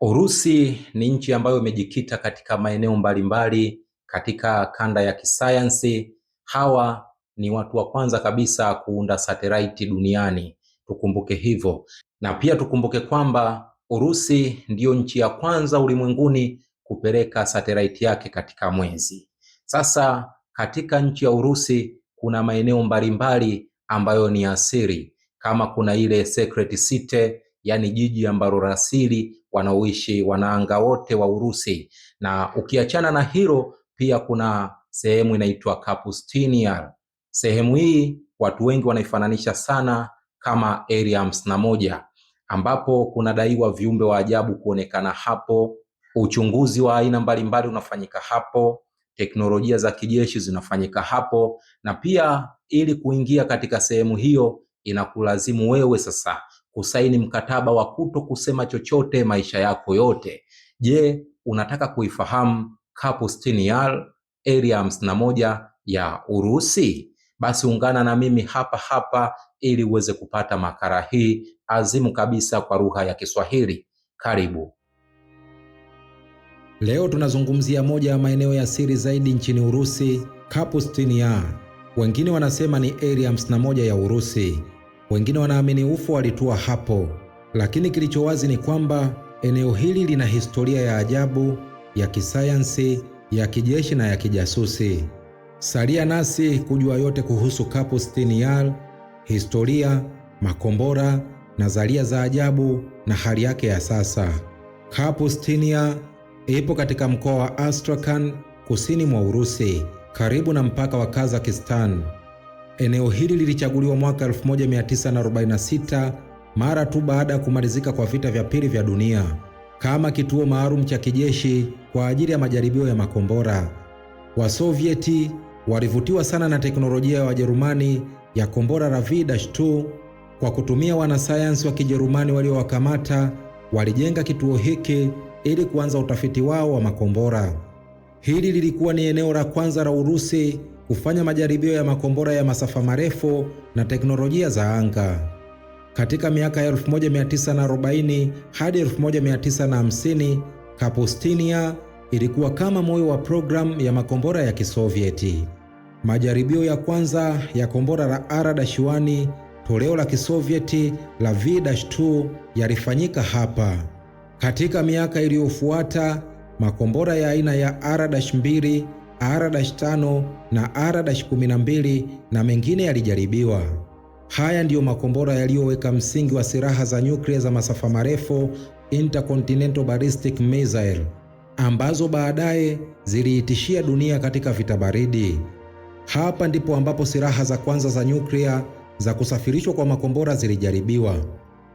Urusi ni nchi ambayo imejikita katika maeneo mbalimbali katika kanda ya kisayansi. Hawa ni watu wa kwanza kabisa kuunda satellite duniani, tukumbuke hivyo. Na pia tukumbuke kwamba Urusi ndiyo nchi ya kwanza ulimwenguni kupeleka satellite yake katika mwezi. Sasa katika nchi ya Urusi kuna maeneo mbalimbali ambayo ni asiri, kama kuna ile secret city, yani jiji ambalo rasili wanaoishi wanaanga wote wa Urusi. Na ukiachana na hilo, pia kuna sehemu inaitwa Kapustin Yar. Sehemu hii watu wengi wanaifananisha sana kama Area 51, ambapo kunadaiwa viumbe wa ajabu kuonekana hapo. Uchunguzi wa aina mbalimbali unafanyika hapo, teknolojia za kijeshi zinafanyika hapo, na pia ili kuingia katika sehemu hiyo inakulazimu wewe sasa kusaini mkataba wa kuto kusema chochote maisha yako yote. Je, unataka kuifahamu Kapustin Yar, Area 51 ya Urusi? Basi ungana na mimi hapa ili uweze kupata makala hii azimu kabisa kwa lugha ya Kiswahili. Karibu. Leo tunazungumzia moja ya maeneo ya siri zaidi nchini Urusi, Kapustin Yar. Wengine wanasema ni Area 51 ya Urusi. Wengine wanaamini UFO walitua hapo, lakini kilicho wazi ni kwamba eneo hili lina historia ya ajabu, ya kisayansi, ya kijeshi na ya kijasusi. Salia nasi kujua yote kuhusu Kapustin Yar, historia, makombora, nadharia za ajabu na hali yake ya sasa. Kapustin Yar ipo katika mkoa wa Astrakhan, kusini mwa Urusi, karibu na mpaka wa Kazakhstan. Eneo hili lilichaguliwa mwaka 1946 mara tu baada ya kumalizika kwa vita vya pili vya dunia kama kituo maalum cha kijeshi kwa ajili ya majaribio ya makombora. Wasovieti walivutiwa sana na teknolojia ya Wajerumani ya kombora la V-2. Kwa kutumia wanasayansi wa Kijerumani waliowakamata, walijenga kituo hiki ili kuanza utafiti wao wa makombora. Hili lilikuwa ni eneo la kwanza la Urusi kufanya majaribio ya makombora ya masafa marefu na teknolojia za anga. Katika miaka ya 1940 hadi 1950, Kapustin Yar ilikuwa kama moyo wa programu ya makombora ya Kisovieti. Majaribio ya kwanza ya kombora la R-1 toleo la Kisovieti la V-2 yalifanyika hapa. Katika miaka iliyofuata, makombora ya aina ya R-2, R-5 na R-12 na mengine yalijaribiwa. Haya ndiyo makombora yaliyoweka msingi wa silaha za nyuklia za masafa marefu, Intercontinental Ballistic Missile, ambazo baadaye ziliitishia dunia katika vita baridi. Hapa ndipo ambapo silaha za kwanza za nyuklia za kusafirishwa kwa makombora zilijaribiwa,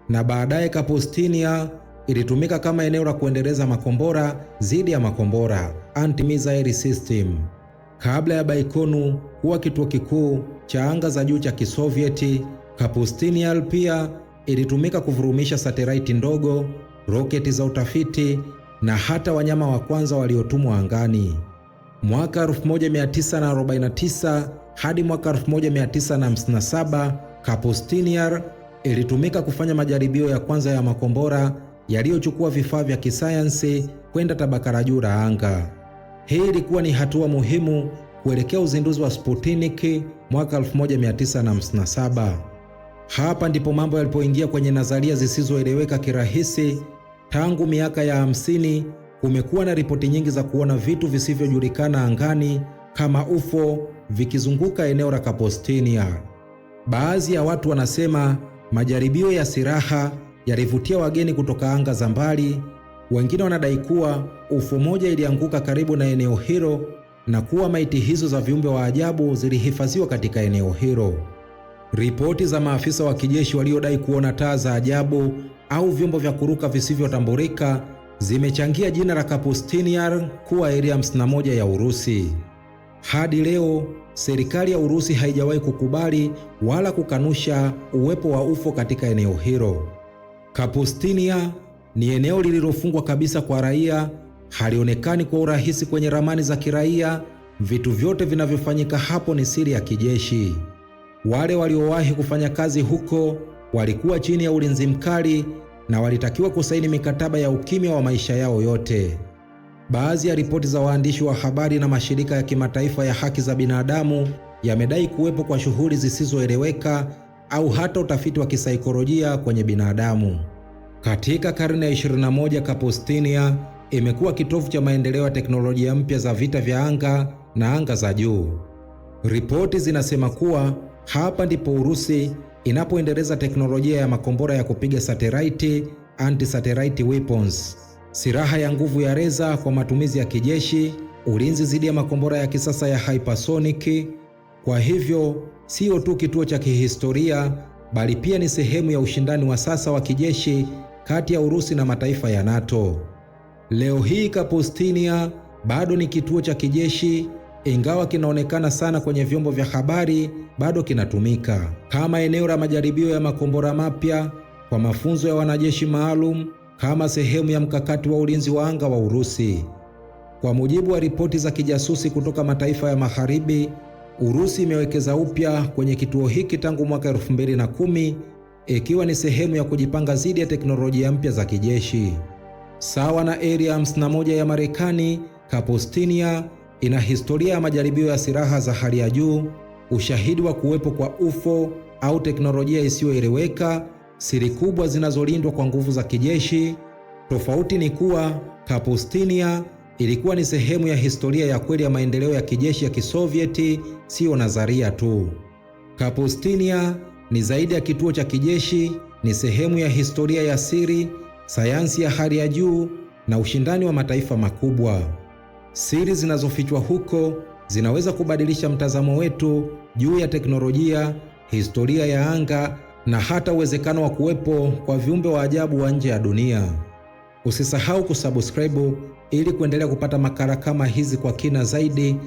na baadaye Kapustin Yar ilitumika kama eneo la kuendeleza makombora dhidi ya makombora, anti-missile system. Kabla ya Baikonur kuwa kituo kikuu cha anga za juu cha Kisovieti, Kapustin Yar pia ilitumika kuvurumisha satellite ndogo, roketi za utafiti na hata wanyama wa kwanza waliotumwa angani. Mwaka 1949 hadi mwaka 1957, Kapustin Yar ilitumika kufanya majaribio ya kwanza ya makombora yaliyochukua vifaa vya kisayansi kwenda tabaka la juu la anga. Hii ilikuwa ni hatua muhimu kuelekea uzinduzi wa Sputnik mwaka 1957. Hapa ndipo mambo yalipoingia kwenye nadharia zisizoeleweka kirahisi. Tangu miaka ya 50 kumekuwa na ripoti nyingi za kuona vitu visivyojulikana angani kama UFO vikizunguka eneo la Kapustin Yar. Baadhi ya watu wanasema majaribio ya silaha yalivutia wageni kutoka anga za mbali. Wengine wanadai kuwa UFO moja ilianguka karibu na eneo hilo na kuwa maiti hizo za viumbe wa ajabu zilihifadhiwa katika eneo hilo. Ripoti za maafisa wa kijeshi waliodai kuona taa za ajabu au vyombo vya kuruka visivyotambulika zimechangia jina la Kapustin Yar kuwa Area 51 ya Urusi. Hadi leo, serikali ya Urusi haijawahi kukubali wala kukanusha uwepo wa UFO katika eneo hilo. Kapustin Yar ni eneo lililofungwa kabisa kwa raia, halionekani kwa urahisi kwenye ramani za kiraia. Vitu vyote vinavyofanyika hapo ni siri ya kijeshi. Wale waliowahi kufanya kazi huko walikuwa chini ya ulinzi mkali na walitakiwa kusaini mikataba ya ukimya wa maisha yao yote. Baadhi ya ripoti za waandishi wa habari na mashirika ya kimataifa ya haki za binadamu yamedai kuwepo kwa shughuli zisizoeleweka au hata utafiti wa kisaikolojia kwenye binadamu. Katika karne ya 21, Kapustina imekuwa kitovu cha maendeleo ya teknolojia mpya za vita vya anga na anga za juu. Ripoti zinasema kuwa hapa ndipo Urusi inapoendeleza teknolojia ya makombora ya kupiga satellite, anti-satellite weapons, silaha ya nguvu ya reza kwa matumizi ya kijeshi, ulinzi dhidi ya makombora ya kisasa ya hypersonic. Kwa hivyo, sio tu kituo cha kihistoria, bali pia ni sehemu ya ushindani wa sasa wa kijeshi kati ya Urusi na mataifa ya NATO. Leo hii Kapustina bado ni kituo cha kijeshi, ingawa kinaonekana sana kwenye vyombo vya habari, bado kinatumika kama eneo la majaribio ya makombora mapya, kwa mafunzo ya wanajeshi maalum, kama sehemu ya mkakati wa ulinzi wa anga wa Urusi. Kwa mujibu wa ripoti za kijasusi kutoka mataifa ya Magharibi, Urusi imewekeza upya kwenye kituo hiki tangu mwaka 2010, ikiwa ni sehemu ya kujipanga dhidi ya teknolojia mpya za kijeshi. Sawa na Area 51 ya Marekani, Kapustina ina historia ya majaribio ya silaha za hali ya juu, ushahidi wa kuwepo kwa UFO au teknolojia isiyoeleweka, siri kubwa zinazolindwa kwa nguvu za kijeshi. Tofauti ni kuwa Kapustina ilikuwa ni sehemu ya historia ya kweli ya maendeleo ya kijeshi ya Kisovieti, siyo nadharia tu. Kapustina ni zaidi ya kituo cha kijeshi, ni sehemu ya historia ya siri, sayansi ya hali ya juu na ushindani wa mataifa makubwa. Siri zinazofichwa huko zinaweza kubadilisha mtazamo wetu juu ya teknolojia, historia ya anga na hata uwezekano wa kuwepo kwa viumbe wa ajabu wa nje ya dunia. Usisahau kusubscribe ili kuendelea kupata makala kama hizi kwa kina zaidi.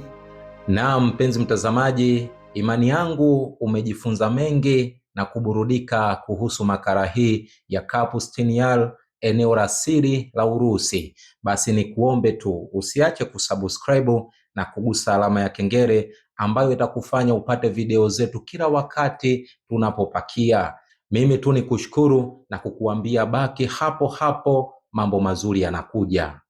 Na mpenzi mtazamaji, imani yangu umejifunza mengi na kuburudika kuhusu makala hii ya Kapustina, eneo la siri la Urusi. Basi ni kuombe tu usiache kusubscribe na kugusa alama ya kengele ambayo itakufanya upate video zetu kila wakati tunapopakia. Mimi tu ni kushukuru na kukuambia baki hapo hapo, mambo mazuri yanakuja.